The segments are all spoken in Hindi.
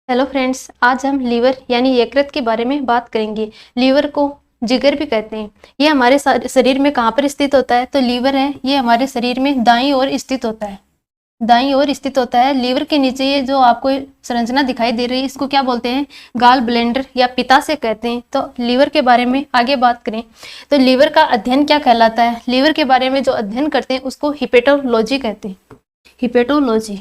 हेलो फ्रेंड्स, आज हम लीवर यानी यकृत के बारे में बात करेंगे। लीवर को जिगर भी कहते हैं। ये हमारे शरीर में कहाँ पर स्थित होता है? तो लीवर है, ये हमारे शरीर में दाईं ओर स्थित होता है। दाईं ओर स्थित होता है। लीवर के नीचे ये जो आपको संरचना दिखाई दे रही है, इसको क्या बोलते हैं? गाल ब्लैंडर या पित्ताशय कहते हैं। तो लीवर के बारे में आगे बात करें तो लीवर का अध्ययन क्या कहलाता है? लीवर के बारे में जो अध्ययन करते हैं उसको हिपेटोलॉजी कहते हैं। हिपेटोलॉजी।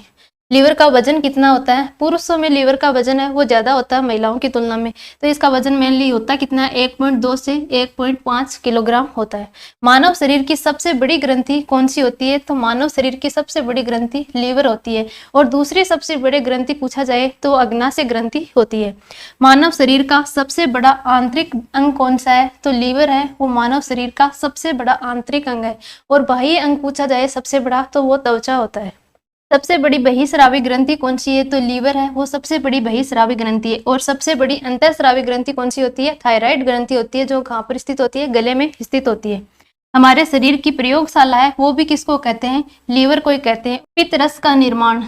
लीवर का वजन कितना होता है? पुरुषों में लीवर का वजन है वो ज़्यादा होता है महिलाओं की तुलना में। तो इसका वजन मेनली होता है कितना? 1.2 से 1.5 किलोग्राम होता है। मानव शरीर की सबसे बड़ी ग्रंथि कौन सी होती है? तो मानव शरीर की सबसे बड़ी ग्रंथि लीवर होती है। और दूसरी सबसे बड़ी ग्रंथि पूछा जाए तो अग्नाशय ग्रंथि होती है। मानव शरीर का सबसे बड़ा आंतरिक अंग कौन सा है? तो लीवर है, वो मानव शरीर का सबसे बड़ा आंतरिक अंग है। और बाह्य अंग पूछा जाए सबसे बड़ा तो वो त्वचा होता है। सबसे बड़ी बहिस्रावी ग्रंथि कौन सी है? तो लीवर है, वो सबसे बड़ी बहिस्रावी ग्रंथि है। और सबसे बड़ी अंतःस्रावी ग्रंथि कौन सी होती है? थायराइड ग्रंथि होती है, जो कहाँ पर स्थित होती है? गले में स्थित होती है। हमारे शरीर की प्रयोगशाला है, वो भी किसको कहते हैं? लीवर को ही कहते हैं। पित्त रस का निर्माण,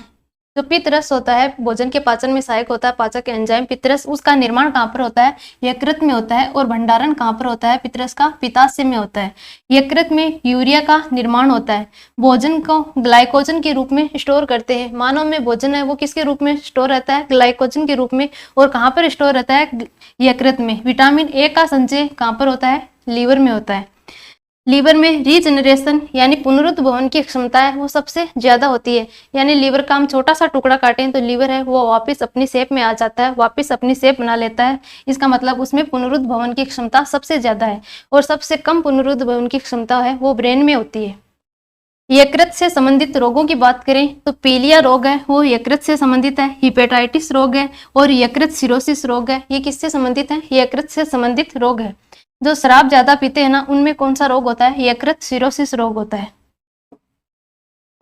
जो पित्त रस होता है भोजन के पाचन में सहायक होता है, पाचक एंजाइम पित्त रस, उसका निर्माण कहाँ पर होता है? यकृत में होता है। और भंडारण कहाँ पर होता है पित्त रस का? पित्ताशय में होता है। यकृत में यूरिया का निर्माण होता है। भोजन को ग्लाइकोजन के रूप में स्टोर करते हैं। मानव में भोजन है वो किसके रूप में स्टोर रहता है? ग्लाइकोजन के रूप में। और कहाँ पर स्टोर रहता है? यकृत में। विटामिन ए का संचय कहाँ पर होता है? लीवर में होता है। लीवर में रीजनरेशन यानी पुनरुद्भवन की क्षमता है वो सबसे ज्यादा होती है। यानी लीवर का हम छोटा सा टुकड़ा काटें तो लीवर है वो वापस अपनी शेप में आ जाता है, वापस अपनी शेप बना लेता है। इसका मतलब उसमें पुनरुद्भवन की क्षमता सबसे ज्यादा है। और सबसे कम पुनरुद्भवन की क्षमता है वो ब्रेन में होती है। यकृत से संबंधित रोगों की बात करें तो पीलिया रोग है वो यकृत से संबंधित है। हिपेटाइटिस रोग है और यकृत सिरोसिस रोग है, ये किससे संबंधित है? यकृत से संबंधित रोग है। जो शराब ज्यादा पीते हैं ना, उनमें कौन सा रोग होता है? यकृत सिरोसिस रोग होता है।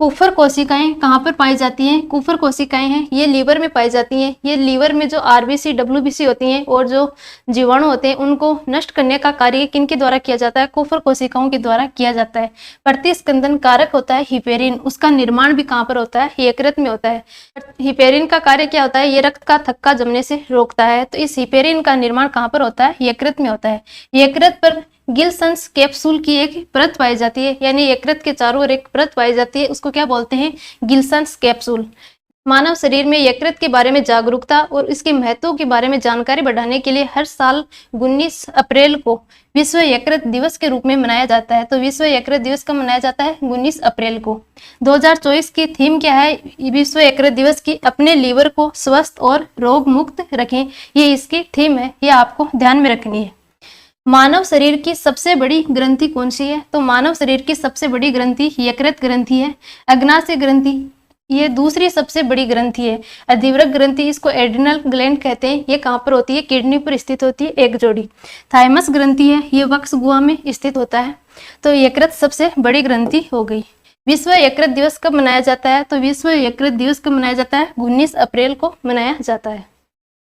कुफर कोशिकाएं कहाँ पर पाई जाती हैं? कुफर कोशिकाएं हैं ये लीवर में पाई जाती हैं। ये लीवर में जो आरबीसी डब्ल्यूबीसी होती हैं और जो जीवाणु होते हैं उनको नष्ट करने का कार्य किनके द्वारा किया जाता है? कुफर कोशिकाओं के द्वारा किया जाता है। प्रतिस्कंदन कारक होता है हिपेरिन, उसका निर्माण भी कहाँ पर होता है? यकृत में होता है। हिपेरिन का कार्य क्या होता है? ये रक्त का थक्का जमने से रोकता है। तो इस हिपेरिन का निर्माण कहाँ पर होता है? यकृत में होता है। यकृत पर गिल्सन्स कैप्सूल की एक परत पाई जाती है, यानी यकृत के चारों ओर एक परत पाई जाती है, उसको क्या बोलते हैं? गिल्सन्स कैप्सूल। मानव शरीर में यकृत के बारे में जागरूकता और इसके महत्व के बारे में जानकारी बढ़ाने के लिए हर साल 19 अप्रैल को विश्व यकृत दिवस के रूप में मनाया जाता है। तो विश्व यकृत दिवस कब मनाया जाता है? 19 अप्रैल को। 2024 की थीम क्या है विश्व यकृत दिवस की? अपने लीवर को स्वस्थ और रोग मुक्त रखें, ये इसकी थीम है, ये आपको ध्यान में रखनी है। मानव शरीर की सबसे बड़ी ग्रंथि कौन सी है? तो मानव शरीर की सबसे बड़ी ग्रंथि यकृत ग्रंथि है। अग्नाशय ग्रंथि ये दूसरी सबसे बड़ी ग्रंथि है। अधिवृक्क ग्रंथि, इसको एड्रिनल ग्लैंड कहते हैं, ये कहाँ पर होती है? किडनी पर स्थित होती है एक जोड़ी। थाइमस ग्रंथि है, ये वक्ष गुहा में स्थित होता है। तो यकृत सबसे बड़ी ग्रंथि हो गई। विश्व यकृत दिवस कब मनाया जाता है? तो विश्व यकृत दिवस कब मनाया जाता है? 19 अप्रैल को मनाया जाता है।